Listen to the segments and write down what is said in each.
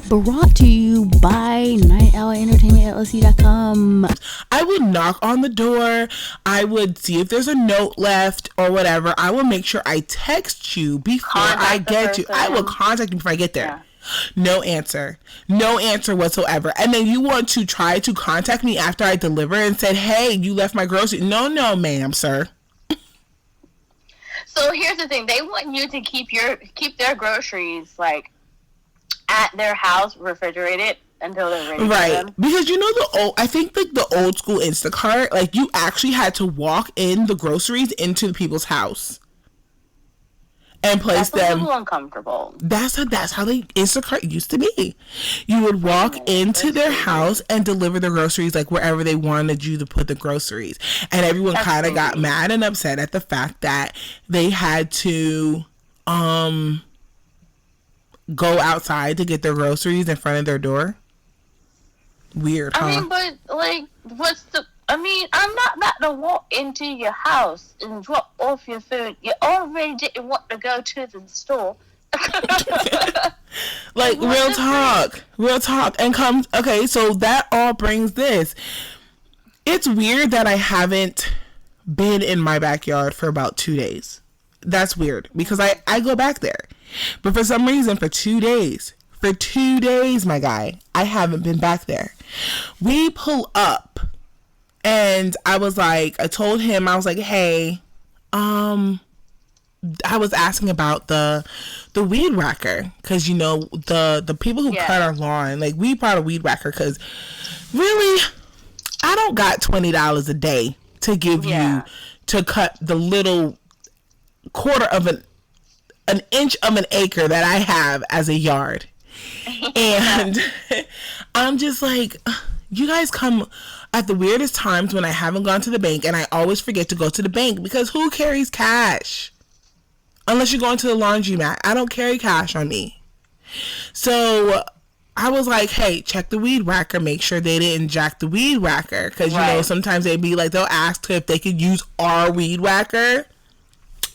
Brought to you by Night Owl Entertainment LLC.com. I would knock on the door. I would see if there's a note left or whatever. I will make sure I text you before I get you. I will contact you before I get there. Yeah. No answer. No answer whatsoever. And then you want to try to contact me after I deliver and said, hey, you left my groceries. No, ma'am, sir. So here's the thing. They want you to keep their groceries, like, at their house refrigerated until they're ready. Right. For them. Because I think like the old school Instacart, like you actually had to walk in the groceries into the people's house and place them. That's a little uncomfortable. That's how they Instacart used to be. You would walk into their house and deliver the groceries like wherever they wanted you to put the groceries. And everyone kind of got mad and upset at the fact that they had to go outside to get their groceries in front of their door. Weird, huh? I mean, but like, I'm not about to walk into your house and drop off your food. You already didn't want to go to the store. Like, real talk. And okay, so that all brings this. It's weird that I haven't been in my backyard for about 2 days. That's weird because I go back there. But for some reason, for 2 days, my guy, I haven't been back there. We pull up and I told him, I was like, hey, I was asking about the weed whacker. Cause the people who cut our lawn, like we bought a weed whacker cause really, I don't got $20 a day to give you to cut the little quarter of an inch of an acre that I have as a yard. And I'm just like, you guys come at the weirdest times when I haven't gone to the bank, and I always forget to go to the bank because who carries cash? Unless you're going to the laundromat. I don't carry cash on me. So I was like, hey, check the weed whacker. Make sure they didn't jack the weed whacker. Because, sometimes they'd be like, they'll ask if they could use our weed whacker.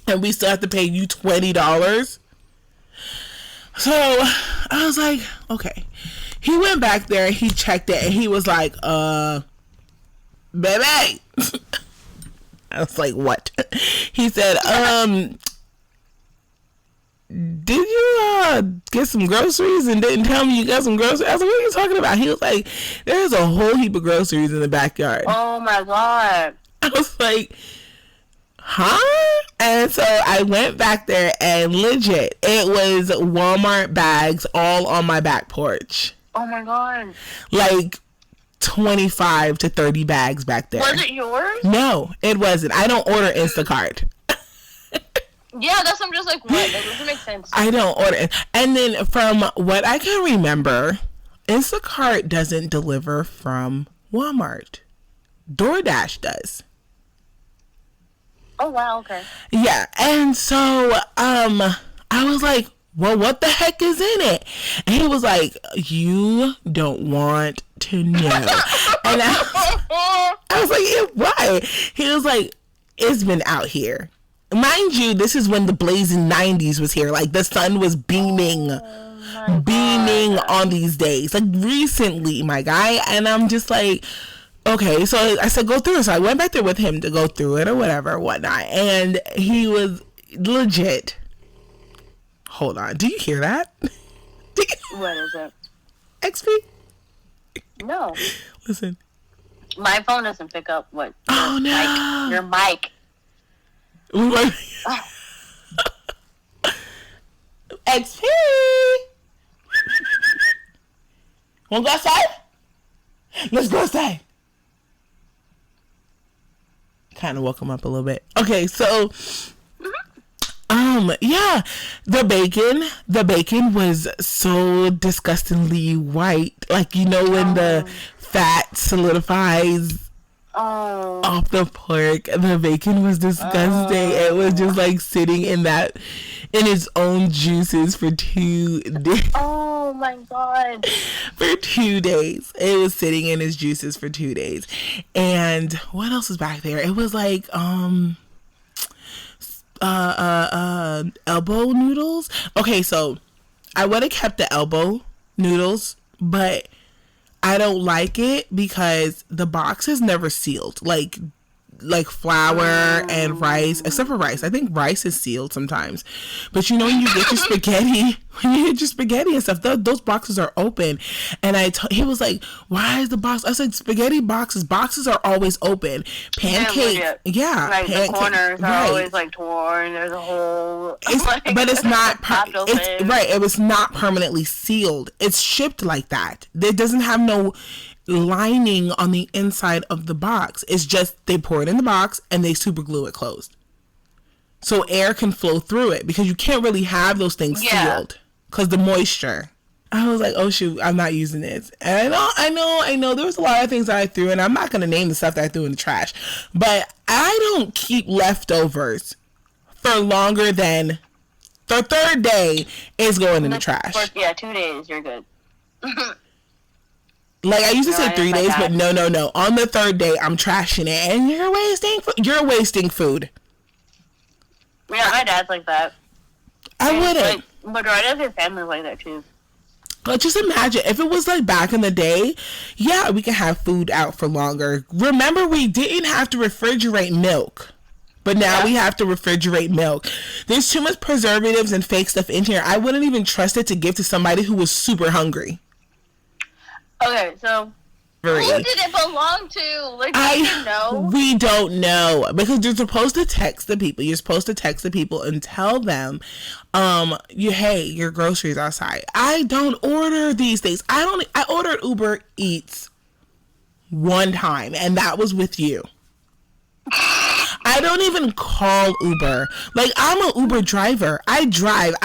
And we still have to pay you $20. So I was like, okay. He went back there, he checked it, and he was like, baby. I was like, what? He said, did you get some groceries and didn't tell me you got some groceries? I was like, what are you talking about? He was like, there's a whole heap of groceries in the backyard. Oh my God. I was like, huh? And so I went back there and legit, it was Walmart bags all on my back porch. Oh my God. Like 25 to 30 bags back there. Was it yours? No, it wasn't. I don't order Instacart. Yeah, that's I'm just like, what? That doesn't make sense. I don't order it. And then from what I can remember, Instacart doesn't deliver from Walmart. DoorDash does. Oh, wow, okay. Yeah, and so I was like, well, what the heck is in it? And he was like, you don't want to know. And I was like, yeah, why? He was like, it's been out here. Mind you, this is when the blazing 90s was here. Like, the sun was beaming on these days. Like, recently, my guy. And I'm just like, okay, so I said, go through it. So I went back there with him to go through it or whatever, whatnot. And he was legit. Hold on. Do you hear that? What is it? XP? No. Listen. My phone doesn't pick up what? Oh, no. Your mic. XP! Wanna go outside? Let's go outside. Kind of woke him up a little bit. Okay, so yeah, the bacon was so disgustingly white. Like, when the fat solidifies off the pork, the bacon was disgusting. It was just like sitting in its own juices for 2 days. Oh my God. For 2 days. It was sitting in its juices for 2 days. And what else was back there? It was like elbow noodles. Okay, so I would have kept the elbow noodles, but I don't like it because the box is never sealed. Like flour and rice, except for rice. I think rice is sealed sometimes. But you know, when you get your spaghetti, and stuff, those boxes are open. And he was like, "Why is the box?" I said, "Spaghetti boxes are always open. Pancakes, yeah, like the corners are always like torn. There's a hole, but it's not. It was not permanently sealed. It's shipped like that. It doesn't have no lining on the inside of the box. It's just they pour it in the box and they super glue it closed so air can flow through it, because you can't really have those things sealed because the moisture. I was like, oh shoot, I'm not using this. And I know there was a lot of things that I threw, and I'm not going to name the stuff that I threw in the trash, but I don't keep leftovers for longer than the third day is going in the trash. 2 days you're good. Like, I used to say 3 days, but no. On the third day, I'm trashing it, and you're wasting food. Yeah, my dad's like that. I wouldn't. But right of his family's like that too. But just imagine if it was like back in the day. Yeah, we can have food out for longer. Remember, we didn't have to refrigerate milk, but now we have to refrigerate milk. There's too much preservatives and fake stuff in here. I wouldn't even trust it to give to somebody who was super hungry. Okay, so who did it belong to? Like, do you know? We don't know, because you're supposed to text the people. You're supposed to text the people and tell them, hey, your groceries outside. I don't order these things. I ordered Uber Eats one time, and that was with you. I don't even call Uber. Like, I'm an Uber driver. I drive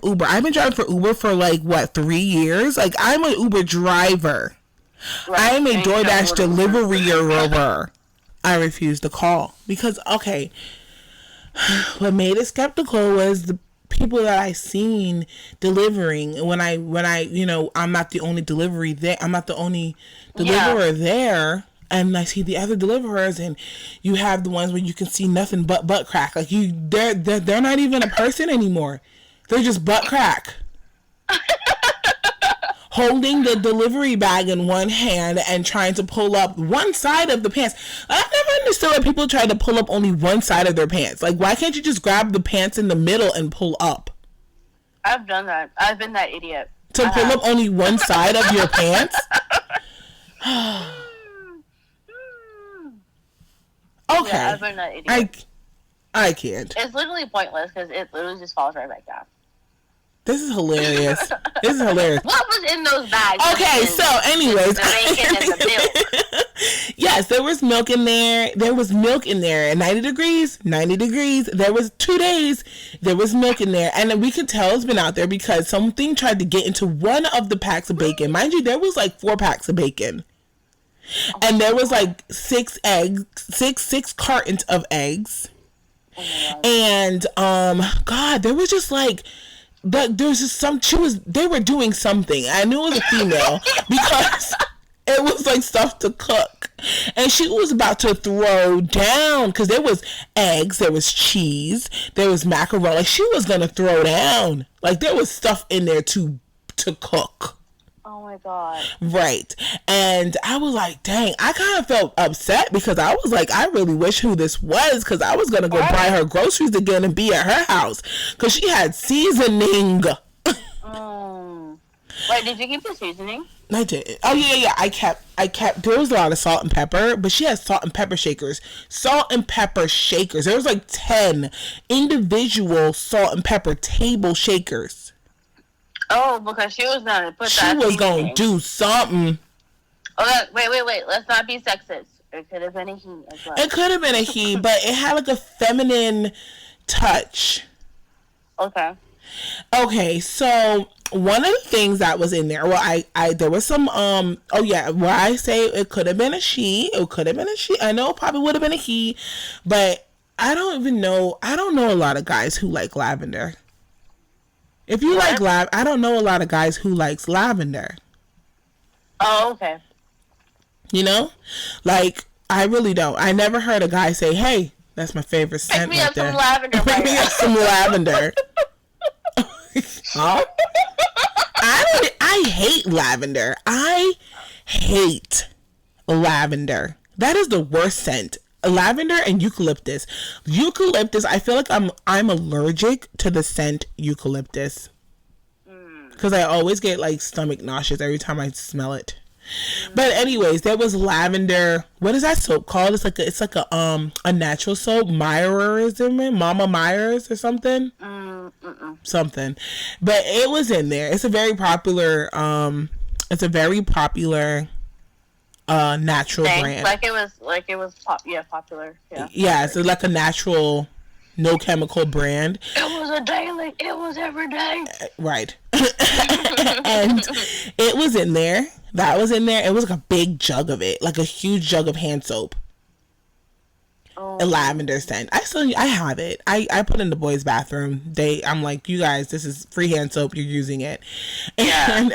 Uber. I've been driving for Uber for 3 years. Like, I'm an Uber driver. Right. I am a DoorDash deliverer. I refuse to call because, okay, what made it skeptical was the people that I seen delivering. When I I'm not the only delivery there. I'm not the only deliverer there. And I see the other deliverers, and you have the ones where you can see nothing but butt crack. Like, they're not even a person anymore. They're just butt crack. Holding the delivery bag in one hand and trying to pull up one side of the pants. I've never understood why people try to pull up only one side of their pants. Like, why can't you just grab the pants in the middle and pull up? I've done that. I've been that idiot. To pull up only one side of your pants? Okay. Yeah, I've been that idiot. I can't. It's literally pointless because it literally just falls right back down. This is hilarious. What was in those bags? Okay, so anyways. The bacon and the milk. Yes, there was milk in there. There was milk in there at 90 degrees. There was 2 days. There was milk in there. And we could tell it's been out there because something tried to get into one of the packs of bacon. Mind you, there was 4 packs of bacon. And there was 6 eggs, six cartons of eggs. Oh, and God, there was just there was just they were doing something. I knew it was a female because it was stuff to cook. And she was about to throw down because there was eggs, there was cheese, there was macaroni. She was gonna throw down. There was stuff in there to cook. Oh my God. Right. And I was like, dang, I kind of felt upset because I was like, I really wish who this was, because I was going to go buy her groceries again and be at her house because she had seasoning. Wait, did you keep the seasoning? I did. Oh, yeah. I kept, there was a lot of salt and pepper, but she had salt and pepper shakers. There was 10 individual salt and pepper table shakers. Oh, because she was going to put that. She was going to do something. Oh, wait. Let's not be sexist. It could have been a he as well. It could have been a he, but it had a feminine touch. Okay, so one of the things that was in there, there was some, where I say it could have been a she, I know it probably would have been a he, but I don't know a lot of guys who like lavender. If you like I don't know a lot of guys who likes lavender. Oh, okay. You know? I really don't. I never heard a guy say, hey, that's my favorite scent right there. Pick me up some lavender. Huh? I hate lavender. I hate lavender. That is the worst scent. Lavender and eucalyptus. Eucalyptus, I feel like I'm allergic to the scent eucalyptus. Because I always get like stomach nauseous every time I smell it. But anyways, there was lavender. What is that soap called? It's like a natural soap. Myers, Mama Myers or something. Something. But it was in there. It's a very popular natural brand. Like it was popular. Yeah. So like a natural, no chemical brand. It was a daily. It was every day. Right. And it was in there. That was in there. It was like a big jug of it, like a huge jug of hand soap. A lavender scent. I have it. I put it in the boys' bathroom. I'm like, you guys, this is free hand soap. You're using it. And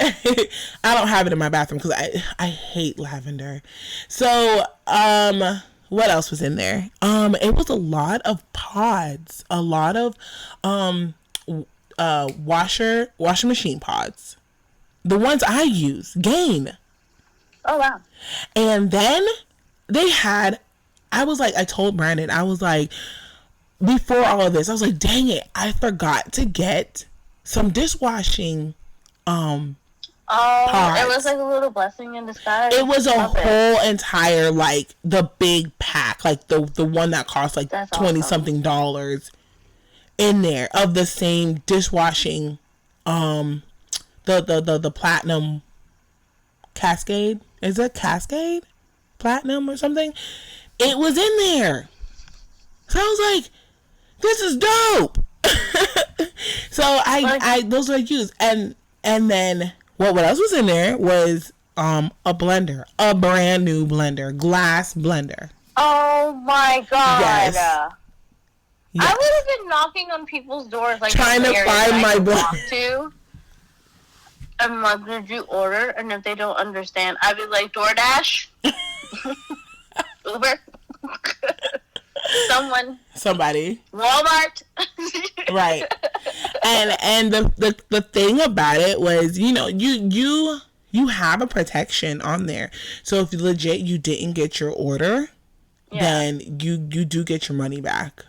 I don't have it in my bathroom because I hate lavender. So, what else was in there? It was a lot of pods. A lot of, washing machine pods. The ones I use. Gain. Oh, wow. And then they had, I told Brandon, I was like, before all of this, I was like, dang it, I forgot to get some dishwashing pods. It was like a little blessing in disguise. It was a whole entire, like, the big pack, like the one that cost like That's 20 awesome. something dollars in there of the same dishwashing, the platinum Cascade. Is it Cascade? Platinum or something? It was in there. So I was like, this is dope. So I those were I used. And then what else was in there was a blender. A brand new blender. Glass blender. Oh my god. Yes. I would have been knocking on people's doors like trying to find my blender. I'm like, did you order? And if they don't understand, I'd be like, DoorDash, Uber, somebody, Walmart. Right. And the thing about it was, you have a protection on there. So if legit you didn't get your order, then you do get your money back.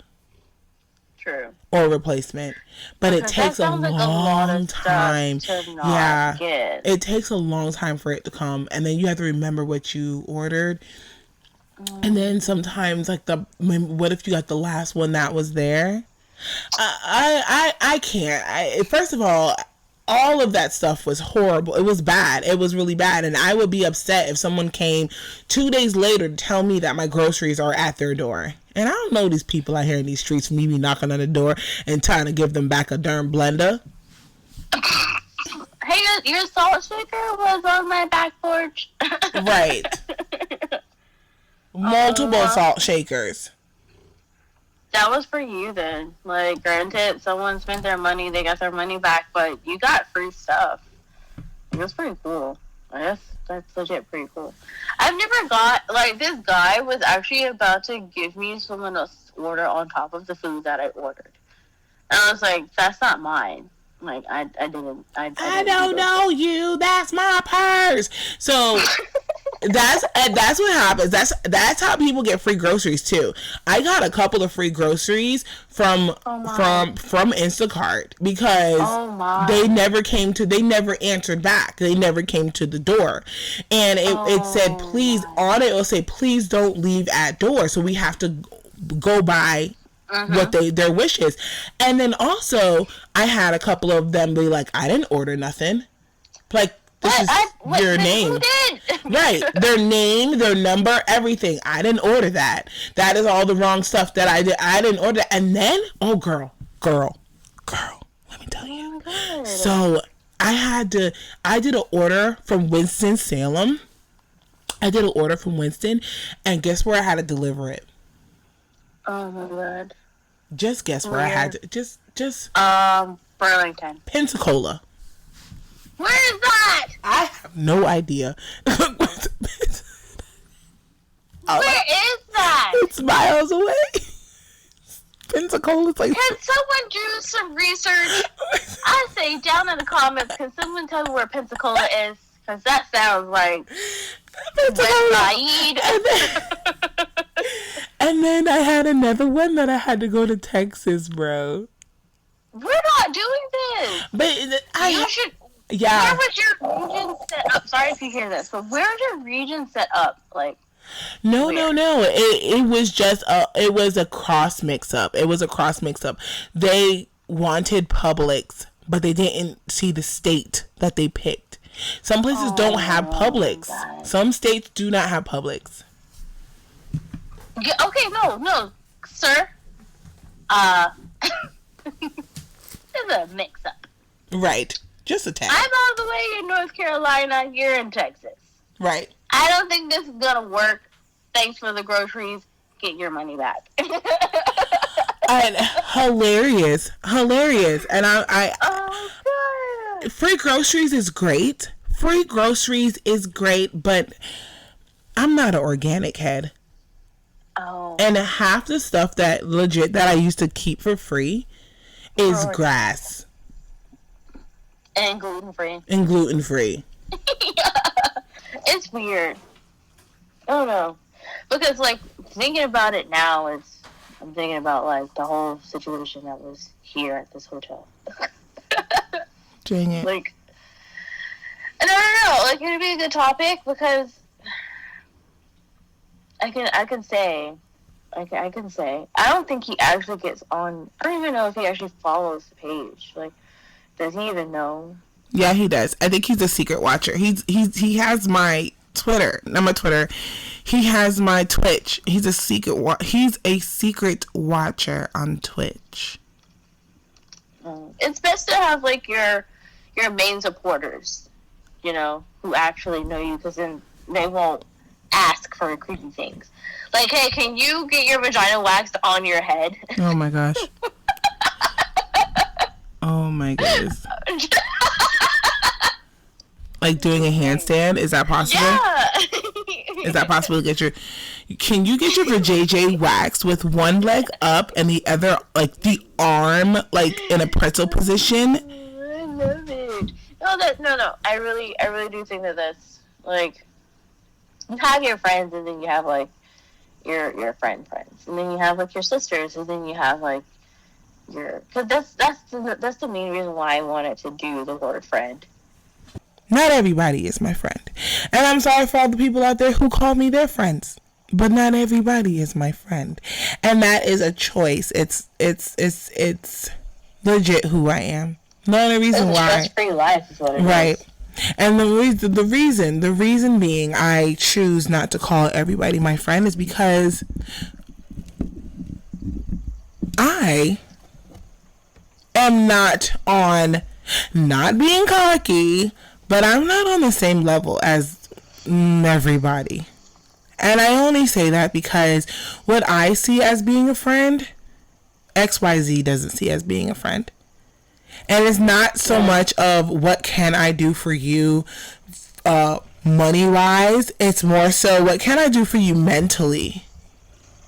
True. Or replacement. But it takes a long time. It takes a long time for it to come, and then you have to remember what you ordered. And then sometimes, like, what if you got the last one that was there? I can't. First of all of that stuff was horrible. It was bad. It was really bad. And I would be upset if someone came 2 days later to tell me that my groceries are at their door. And I don't know these people out here in these streets, me knocking on the door and trying to give them back a darn blender. Hey, your salt shaker was on my back porch. Right. Multiple salt shakers. That was for you then. Like, granted, someone spent their money, they got their money back, but you got free stuff. It was pretty cool. That's legit pretty cool. I've never got, like, this guy was actually about to give me someone else's order on top of the food that I ordered. And I was like, that's not mine. Like, I don't know you. That's my purse. So that's what happens. That's how people get free groceries too. I got a couple of free groceries from Instacart because they never answered back. They never came to the door, and it said please on it. It'll say please don't leave at door. So we have to go by what their wishes. And then also I had a couple of them be like, I didn't order nothing. Like, this is your name. Right. Their name, their number, everything. I didn't order that. That is all the wrong stuff that I did. I didn't order that. And then, girl, let me tell you. So I did an order from Winston-Salem. I did an order from Winston, and guess where I had to deliver it? Oh my god. Just guess where I had to just Burlington. Pensacola. Where is that? I have no idea. Where is that? It's miles away. Pensacola is like. Can someone do some research? I say down in the comments, can someone tell me where Pensacola is? Because that sounds like West Side. And then I had another one that I had to go to Texas, bro. We're not doing this. But you should. Yeah. Where was your region set up? Sorry if you hear this, but where's your region set up? Like. No. It was just it was a cross mix up. They wanted Publix, but they didn't see the state that they picked. Some places don't have Publix. God. Some states do not have Publix. Yeah, okay, no, sir. It's a mix up. Right. Just a tad. I'm all the way in North Carolina. You're in Texas. Right. I don't think this is gonna work. Thanks for the groceries. Get your money back. And hilarious. And I oh god. Free groceries is great. But I'm not an organic head. Oh. And half the stuff that I used to keep for free is grass. And gluten free. Yeah. It's weird. I don't know. Because, like, thinking about it now, I'm thinking about, like, the whole situation that was here at this hotel. Dang it. Like, and I don't know. Like, it'd be a good topic because I can say, I don't think he actually gets on. I don't even know if he actually follows the page. Like, does he even know? Yeah, he does. I think he's a secret watcher. He has my Twitter. Not my Twitter. He has my Twitch. He's a secret watcher on Twitch. It's best to have like your main supporters, you know, who actually know you, because then they won't ask for creepy things. Like, hey, can you get your vagina waxed on your head? Oh my gosh. Oh my goodness. Like doing a handstand? Is that possible? Yeah. Is that possible to can you get your vajayjay waxed with one leg up and the other, like the arm, like in a pretzel position? I love it. No. I really do think that that's, like, you have your friends, and then you have, like, your friends. And then you have, like, your sisters, and then you have, like, because that's the main reason why I wanted to do the word friend. Not everybody is my friend. And I'm sorry for all the people out there who call me their friends. But not everybody is my friend. And that is a choice. It's legit who I am. The only reason why. Stress-free life is what it is. Right. And the reason being I choose not to call everybody my friend is because I am not being cocky, but I'm not on the same level as everybody. And I only say that because what I see as being a friend, XYZ doesn't see as being a friend. And it's not so much of what can I do for you money-wise. It's more so what can I do for you mentally.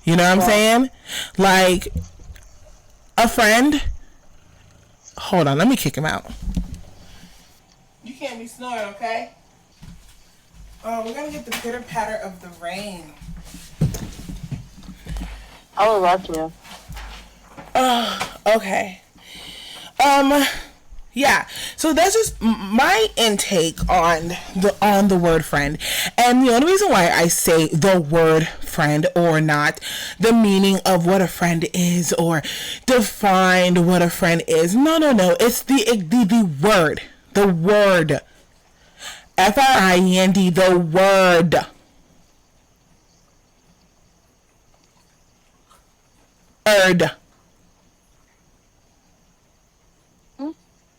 You know what I'm saying? Like, a friend. Hold on, let me kick him out. You can't be snoring, okay? Oh, we're gonna get the pitter patter of the rain. I would love to. Okay. Yeah. So that's just my intake on the word friend. And the only reason why I say the word friend, or not the meaning of what a friend is, or define what a friend is. No. It's the word. The word. FRIEND, the word.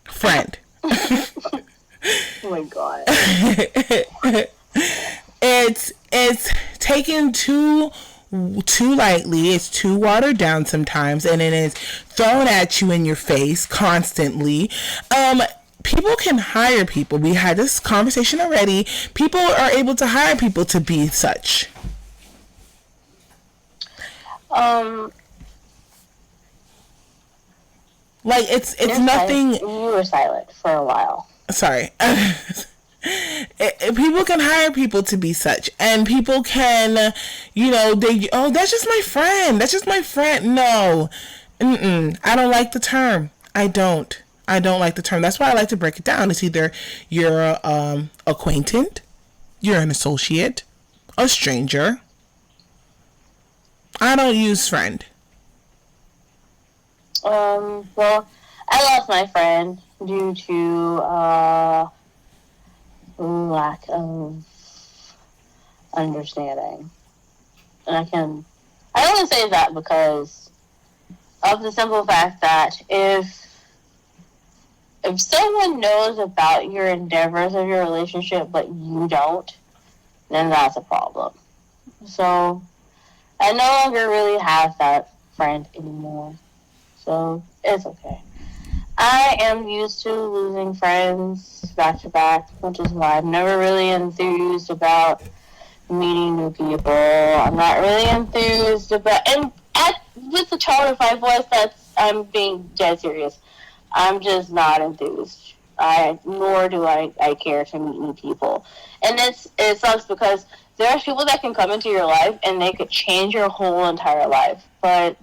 Friend. Oh my god. It's taken too lightly. It's too watered down sometimes, and it is thrown at you in your face constantly. People can hire people. We had this conversation already. People are able to hire people to be such. Like, it's nothing. You were silent for a while. Sorry. People can hire people to be such, and people can, that's just my friend. That's just my friend. No. I don't like the term. I don't like the term. That's why I like to break it down. It's either you're acquaintance, you're an associate, a stranger. I don't use friend. Well, I lost my friend due to lack of understanding. And I only say that because of the simple fact that if someone knows about your endeavors of your relationship but you don't, then that's a problem. So I no longer really have that friend anymore. So it's okay. I am used to losing friends back to back, which is why I'm never really enthused about meeting new people. I'm not really enthused about, and with the tone of my voice, I'm being dead serious. I'm just not enthused. Nor do I care to meet new people. And it sucks because there are people that can come into your life and they could change your whole entire life. But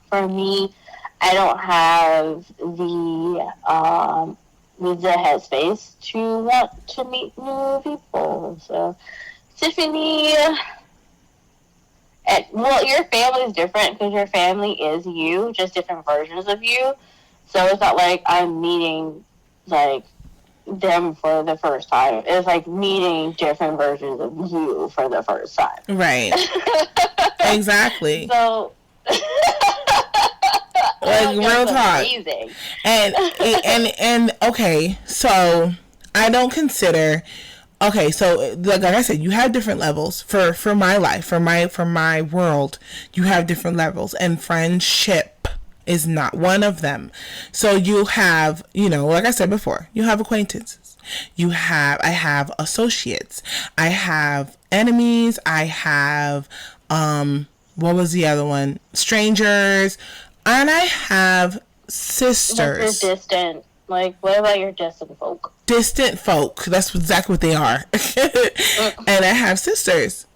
for me, I don't have the headspace to want to meet new people. So, Tiffany, your family is different because your family is you, just different versions of you. So it's not like I'm meeting like them for the first time. It's like meeting different versions of you for the first time. Right. Exactly. So. Like, real talk. Amazing. And okay, so I don't consider. Okay, so like I said, you have different levels for my life, for my world. You have different levels, and friendship is not one of them. So you have, like I said before, you have acquaintances. I have associates. I have enemies. I have what was the other one? Strangers. And I have sisters. You're distant. Like, what about your distant folk? Distant folk. That's exactly what they are. And I have sisters.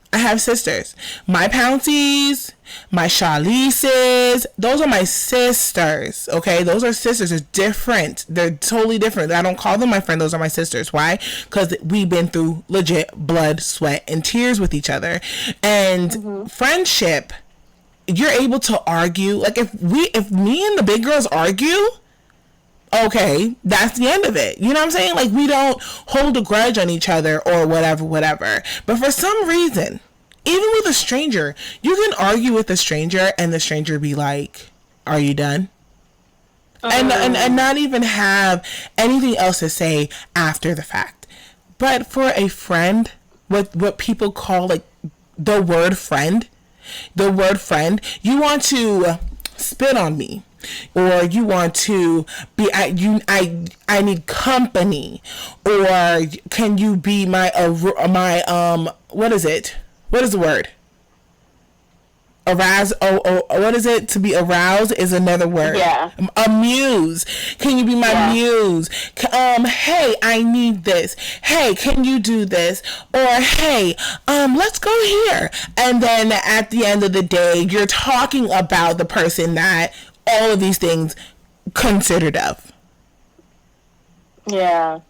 My Pouncies, my Charlises, those are my sisters. Okay? Those are sisters. They're different. They're totally different. I don't call them my friend. Those are my sisters. Why? Because we've been through legit blood, sweat, and tears with each other. And friendship, you're able to argue. Like, if me and the big girls argue, okay, that's the end of it. You know what I'm saying? Like, we don't hold a grudge on each other or whatever. But for some reason, even with a stranger, you can argue with a stranger and the stranger be like, are you done? And not even have anything else to say after the fact. But for a friend, what people call like the word friend, you want to spit on me, or you want to be I need company, or can you be my what is it? What is the word? Arouse. What is it? To be aroused is another word. Yeah. Amuse. Can you be my muse? Hey, I need this. Hey, can you do this? Or hey, let's go here. And then at the end of the day, you're talking about the person that all of these things considered of. Yeah.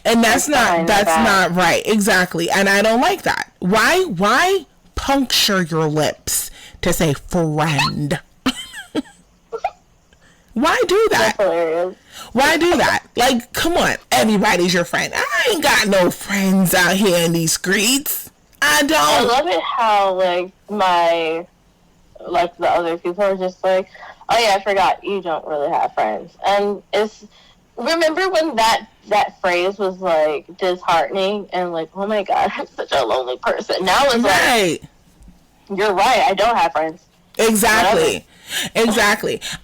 And that's not right. Exactly. And I don't like that. Why puncture your lips to say friend? Why do that? That's hilarious. Why do that? Like, come on, everybody's your friend. I ain't got no friends out here in these streets. I don't. I love it how the other people are just like, oh yeah, I forgot you don't really have friends. And remember when that phrase was like disheartening and like, oh my god, I'm such a lonely person. Now it's right. Like, you're right, I don't have friends. Exactly.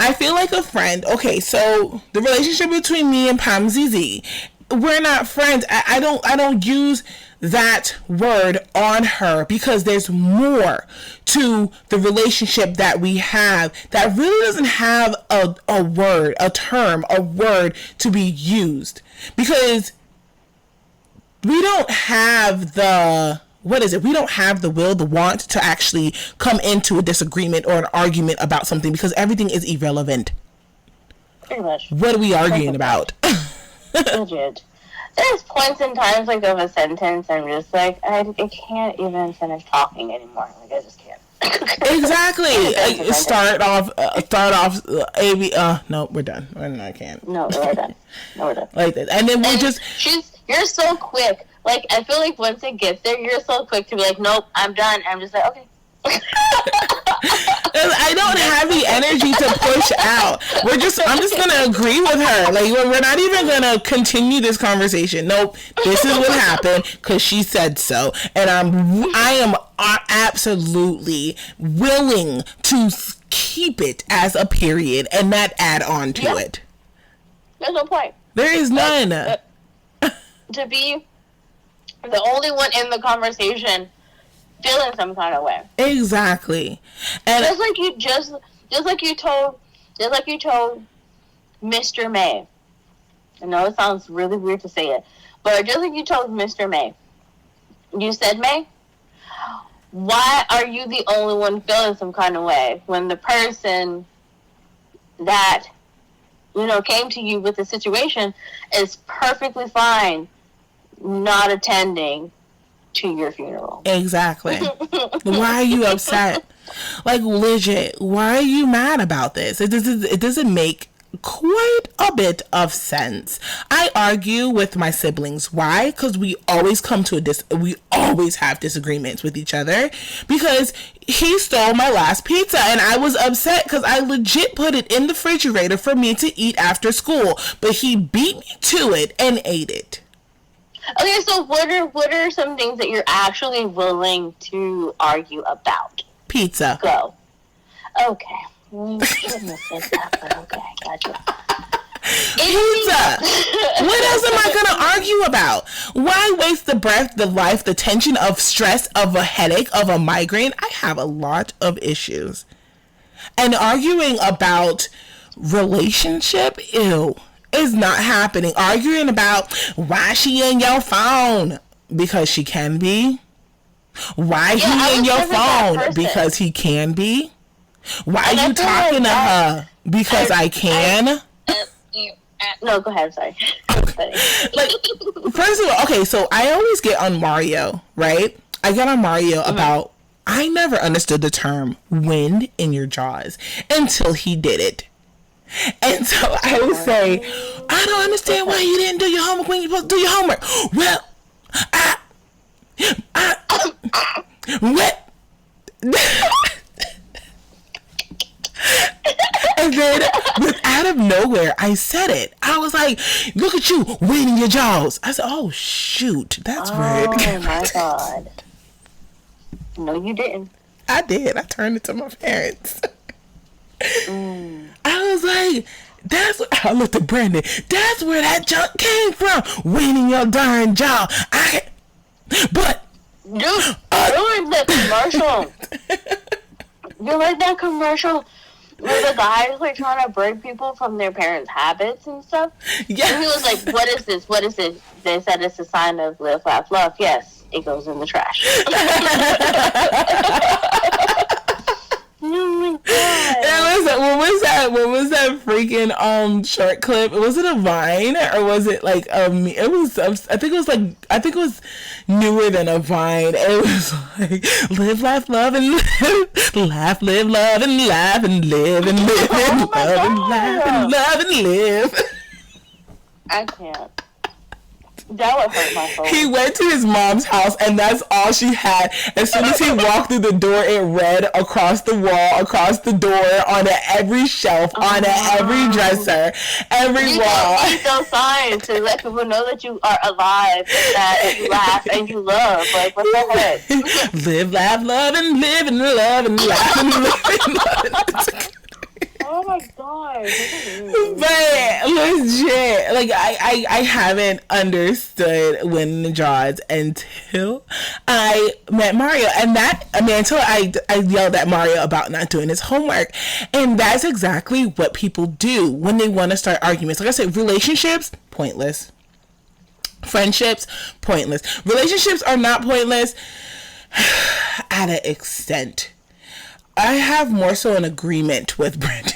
I feel like a friend. Okay, so the relationship between me and Pam ZZ, we're not friends. I don't use that word on her because there's more to the relationship that we have that really doesn't have a word, a term, a word to be used, because we don't have the, what is it? We don't have the will, the want to actually come into a disagreement or an argument about something, because everything is irrelevant. Pretty much. What are we arguing about? Legit. There's points in times like of a sentence I'm just like, I can't even finish talking anymore. Like, I just can't. Exactly. Start off. No, we're done. I can't. No, we're done. Like this, and then you're so quick. Like, I feel like once it gets there, you're so quick to be like, nope, I'm done. I'm just like, okay. I don't have the energy to push out. I'm just gonna agree with her. Like, we're not even gonna continue this conversation. Nope, this is what happened because she said so, and I am absolutely willing to keep it as a period and not add on to it. There's no point. There is none. To be the only one in the conversation feeling some kind of way. Exactly. And just like you told Mr. May. I know it sounds really weird to say it, but just like you told Mr. May, you said, May, why are you the only one feeling some kind of way when the person that, came to you with the situation is perfectly fine not attending to your funeral? Exactly. Why are you upset? Like, legit, why are you mad about this? It doesn't make quite a bit of sense. I argue with my siblings. Why? Because we always we always have disagreements with each other, because he stole my last pizza and I was upset because I legit put it in the refrigerator for me to eat after school, but he beat me to it and ate it. Okay, so what are some things that you're actually willing to argue about? Pizza. Go. Okay. Shouldn't have said that, but okay, gotcha. Pizza. What else am I gonna argue about? Why waste the breath, the life, the tension of stress, of a headache, of a migraine? I have a lot of issues. And arguing about relationship, ew, is not happening. Arguing about why she in your phone, because she can be. Why he in your phone, because he can be. Why are you talking to her? Because I can. No, go ahead. Sorry. Like, first of all, okay, so I always get on Mario, right? I get on Mario about, I never understood the term wind in your jaws until he did it. And so I would say, I don't understand why you didn't do your homework when you're supposed to do your homework. Well, what? And then, out of nowhere, I said it. I was like, look at you, waiting your jaws. I said, oh, shoot, that's weird. Oh, my God. No, you didn't. I did. I turned it to my parents. I was like, I looked at Brandon. That's where that junk came from. Waiting your darn jaw. But. Dude, you're like that commercial. You're like that commercial where the guys like trying to break people from their parents' habits and stuff. Yes. And he was like, what is this? What is this? They said it's a sign of live, laugh, love. Yes, it goes in the trash. Oh my God. What was that freaking short clip? Was it a Vine or was it like it was I think it was newer than a Vine. It was like live, laugh, love, and live. Laugh, live, love, and laugh, and live, and live, and love, and laugh, and love, and live. I can't. That would hurt my soul. He went to his mom's house and that's all she had. As soon as he walked through the door, it read across the wall, across the door, onto every shelf, onto every dresser, every wall. You don't need those signs to let people know that you are alive, and that you laugh and you love. Like, what the heck? Live, laugh, love, and live, and love, and laugh, and live, and love. Oh Oh my god. But legit, like I haven't understood winning the draws until I met Mario, and until I yelled at Mario about not doing his homework, and that's exactly what people do when they want to start arguments. Like I said, relationships pointless. Friendships pointless. Relationships are not pointless at an extent. I have more so an agreement with Brandon.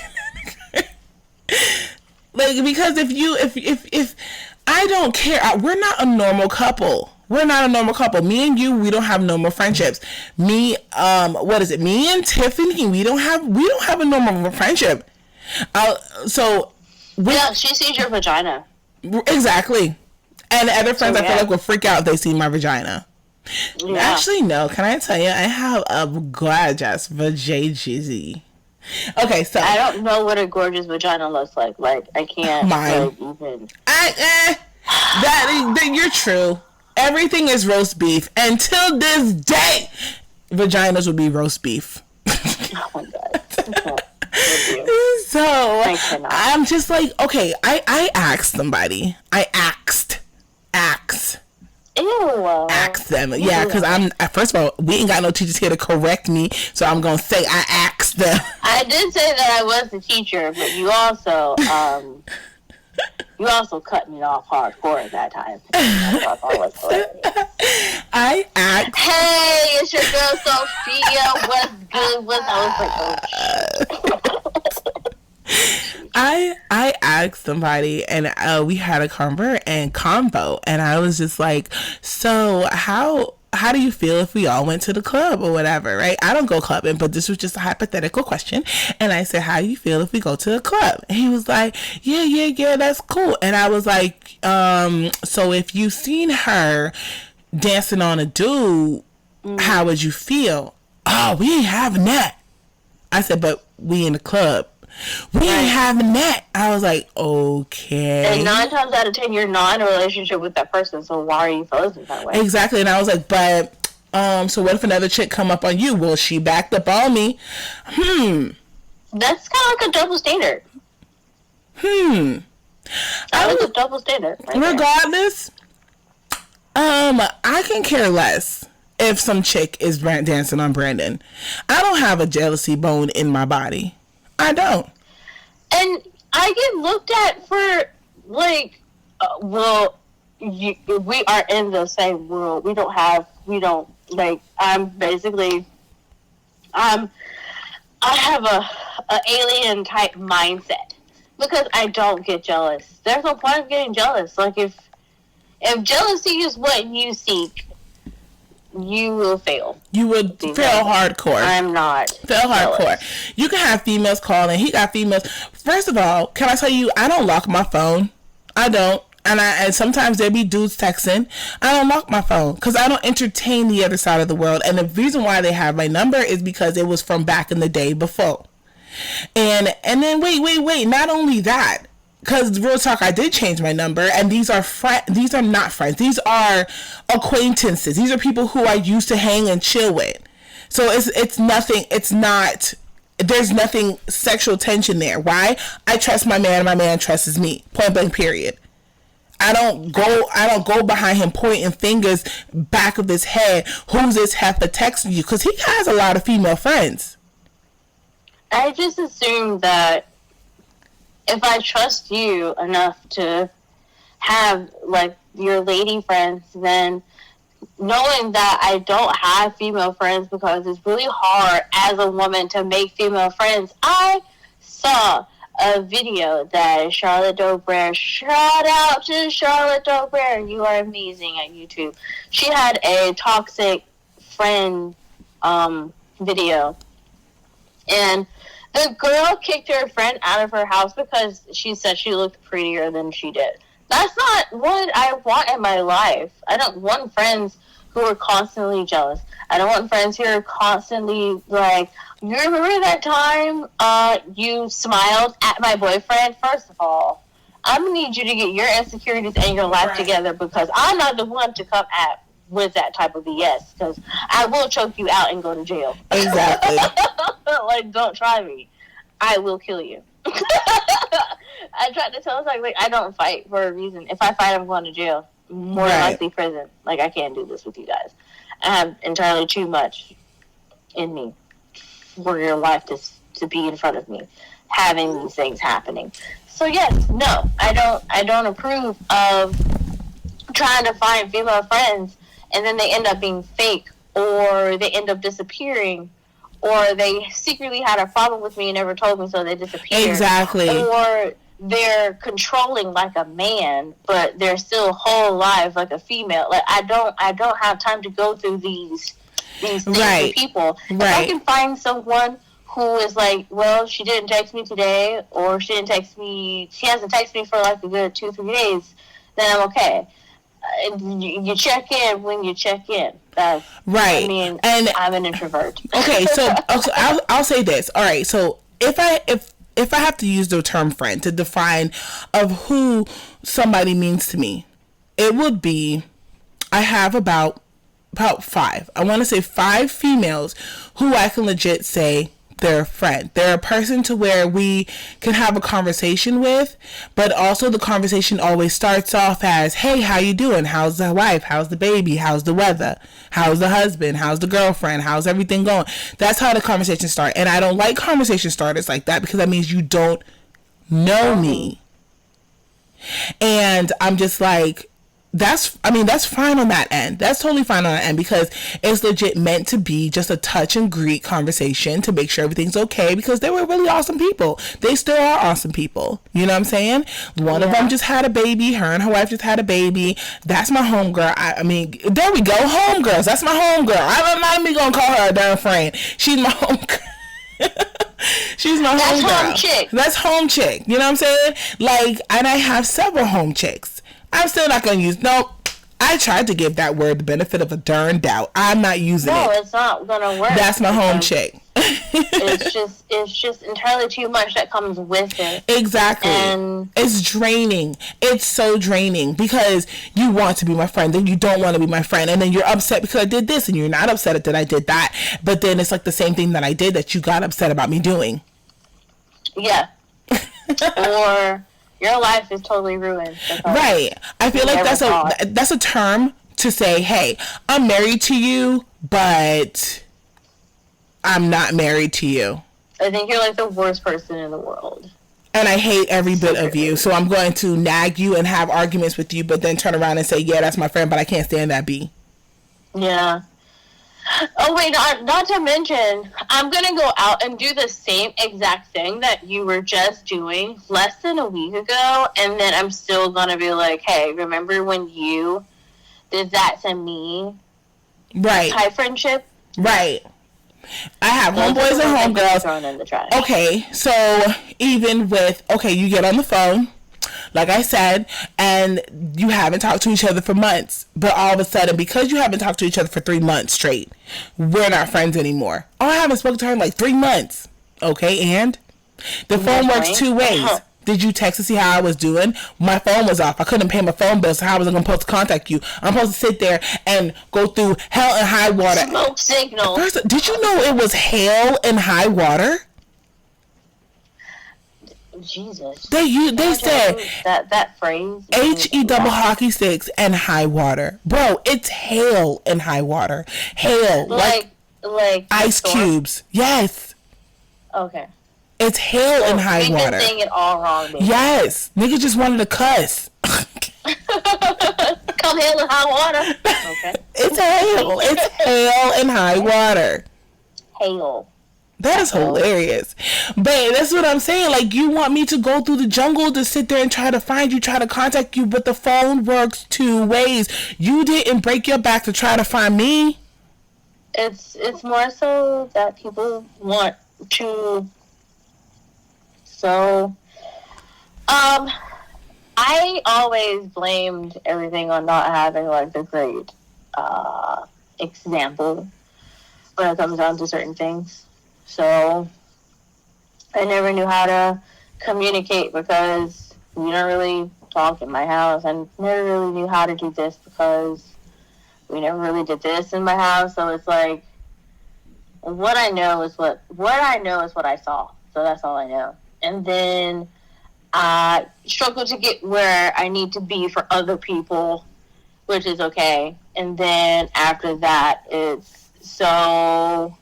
Like, because if I don't care, we're not a normal couple. We're not a normal couple. Me and you, we don't have normal friendships. Me and Tiffany, we don't have a normal friendship. Yeah, she sees your vagina. Exactly. And other friends, I feel like will freak out if they see my vagina. Yeah. Actually, no. Can I tell you, I have a gorgeous vajayjizzy. Okay, so I don't know what a gorgeous vagina looks like. Like, I can't. Mine. Even. That you're true. Everything is roast beef. Until this day, vaginas will be roast beef. Oh my god. So I'm just like, okay, I asked somebody. Ew. Ask them. Yeah, because first of all, we ain't got no teachers here to correct me, so I'm going to say I asked them. I did say that I was the teacher, but you also cut me off hardcore at that time. I asked. Hey, it's your girl Sophia. What's good? I asked somebody, and we had a convo, and I was just like, so how do you feel if we all went to the club or whatever, right? I don't go clubbing, but this was just a hypothetical question. And I said, how do you feel if we go to the club? And he was like, yeah, that's cool. And I was like, so if you seen her dancing on a dude, how would you feel? Oh, we ain't having that. I said, but we in the club. We ain't having that. I was like, okay. And 9 times out of 10, you're not in a relationship with that person, so why are you feeling that way? Exactly. And I was like, but, so what if another chick come up on you? Will she back up on me? That's kind of like a double standard. That was a double standard. Regardless, I can care less if some chick is dancing on Brandon. I don't have a jealousy bone in my body. I don't. And I get looked at for, like, we are in the same world. We don't, like, I have a alien type mindset. Because I don't get jealous. There's no point of getting jealous. Like, if jealousy is what you seek, you will fail. You would fail hardcore. I'm not. Fail hardcore. You can have females calling. He got females. First of all, can I tell you, I don't lock my phone. I don't. And sometimes there be dudes texting. I don't lock my phone because I don't entertain the other side of the world. And the reason why they have my number is because it was from back in the day before. And then wait. Not only that. Because real talk, I did change my number, and these are not friends. These are acquaintances. These are people who I used to hang and chill with. So it's nothing. It's not. There's nothing sexual tension there. Why? I trust my man. My man trusts me. Point blank. Period. I don't go behind him pointing fingers back of his head. Who's this heifer texting you? Because he has a lot of female friends. I just assume that if I trust you enough to have, like, your lady friends, then knowing that I don't have female friends because it's really hard as a woman to make female friends. I saw a video that Charlotte Dobrier, shout out to Charlotte Dobrier, you are amazing at YouTube. She had a toxic friend video, and the girl kicked her friend out of her house because she said she looked prettier than she did. That's not what I want in my life. I don't want friends who are constantly jealous. I don't want friends who are constantly like, you remember that time you smiled at my boyfriend? First of all, I'm going to need you to get your insecurities and your life together, because I'm not the one to come at with that type of BS, because I will choke you out and go to jail. Exactly. Like, don't try me. I will kill you. I tried to tell us, like, I don't fight for a reason. If I fight, I'm going to jail. More than likely prison. Like, I can't do this with you guys. I have entirely too much in me for your life to be in front of me, having these things happening. So yes, no, I don't approve of trying to find female friends and then they end up being fake, or they end up disappearing, or they secretly had a problem with me and never told me, so they disappeared. Exactly. Or they're controlling like a man, but they're still whole life like a female. Like, I don't have time to go through these things with people. If I can find someone who is like, well, she didn't text me today, or she hasn't texted me for like a good 2-3 days, then I'm okay. You check in when you check in. That's right. I mean, and I'm an introvert. Okay, so I'll say this. All right, so if I have to use the term friend to define of who somebody means to me, it would be, I have about 5. I want to say 5 females who I can legit say they're a friend. They're a person to where we can have a conversation with, but also the conversation always starts off as, hey, how you doing? How's the wife? How's the baby? How's the weather? How's the husband? How's the girlfriend? How's everything going? That's how the conversation starts. And I don't like conversation starters like that, because that means you don't know me. And I'm just like, that's fine on that end. That's totally fine on that end, because it's legit meant to be just a touch and greet conversation to make sure everything's okay, because they were really awesome people. They still are awesome people. You know what I'm saying? One of them just had a baby. Her and her wife just had a baby. That's my homegirl. I mean, there we go. Homegirls. That's my homegirl. I'm not even gonna call her a darn friend. She's my homegirl. She's my homegirl. That's home chick. That's home chick. You know what I'm saying? Like, and I have several home chicks. I'm still not going to use... Nope. I tried to give that word the benefit of a darn doubt. I'm not using it. No, it's not going to work. That's my home chick. it's just entirely too much that comes with it. Exactly. And it's draining. It's so draining, because you want to be my friend, then you don't want to be my friend, and then you're upset because I did this, and you're not upset that I did that. But then it's like the same thing that I did that you got upset about me doing. Yeah. Or... your life is totally ruined. Right. I feel like that's a term to say, hey, I'm married to you, but I'm not married to you. I think you're like the worst person in the world. And I hate every bit of you. So I'm going to nag you and have arguments with you, but then turn around and say, yeah, that's my friend, but I can't stand that B. Yeah. Oh, wait, not to mention, I'm going to go out and do the same exact thing that you were just doing less than a week ago, and then I'm still going to be like, hey, remember when you did that to me? Right. High friendship? Right. I have homeboys and homegirls. Okay, so even with, you get on the phone, like I said, and you haven't talked to each other for months, but all of a sudden, because you haven't talked to each other for 3 months straight, we're not friends anymore. Oh, I haven't spoken to her in like 3 months. Okay, and the phone works 2 ways. Did you text to see how I was doing? My phone was off. I couldn't pay my phone bill, so how was I supposed to contact you? I'm supposed to sit there and go through hell and high water. Smoke signal. First, did you know it was hell and high water? Jesus. They said that phrase. HE double hockey sticks and high water. Bro, it's hail and high water. Hail. Like ice cubes. Yes. Okay. It's hail and high water. Been saying it all wrong, baby. Yes. Nigga just wanted to cuss. Come hail and high water. Okay. It's hail. It's hail and high water. Hail. That is hilarious. But that's what I'm saying. Like, you want me to go through the jungle to sit there and try to find you, try to contact you, but the phone works 2 ways. You didn't break your back to try to find me. It's more so that people want to. So, I always blamed everything on not having like the great example when it comes down to certain things. So I never knew how to communicate because we don't really talk in my house. I never really knew how to do this because we never really did this in my house. So it's like what I know is what I saw. So that's all I know. And then I struggle to get where I need to be for other people, which is okay. And then after that, it's so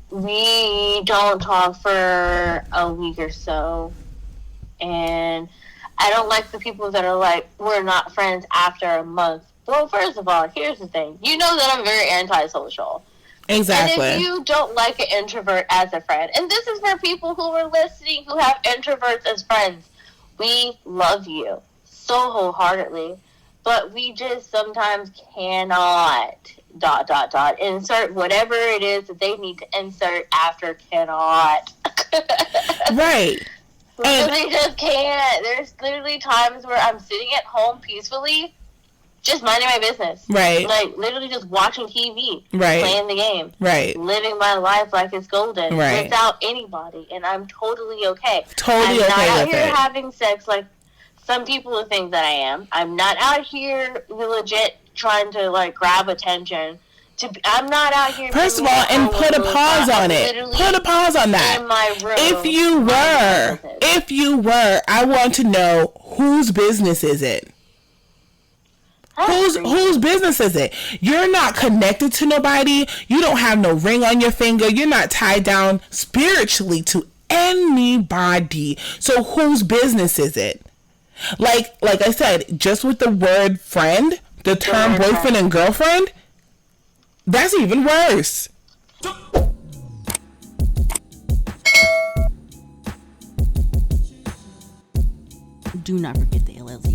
we don't talk for a week or so. And I don't like the people that are like, we're not friends after a month. Well, first of all, here's the thing. You know that I'm very antisocial. Exactly. And if you don't like an introvert as a friend, and this is for people who are listening who have introverts as friends, we love you so wholeheartedly, but we just sometimes cannot ... insert whatever it is that they need to insert after cannot. Right. And they just can't. There's literally times where I'm sitting at home peacefully, just minding my business. Right. Like, literally just watching TV. Right. Playing the game. Right. Living my life like it's golden. Right. Without anybody. And I'm totally okay. Totally I'm okay not out with here it. having sex like some people think that I am. I'm not out here legit trying to, like, grab attention. I'm not out here. First of all, and put a pause on it. Put a pause on that. In my room. If you were, I want to know whose business is it? Whose business is it? You're not connected to nobody. You don't have no ring on your finger. You're not tied down spiritually to anybody. So whose business is it? Like I said, just with the word friend, the term boyfriend and girlfriend, that's even worse. Do not forget the LLC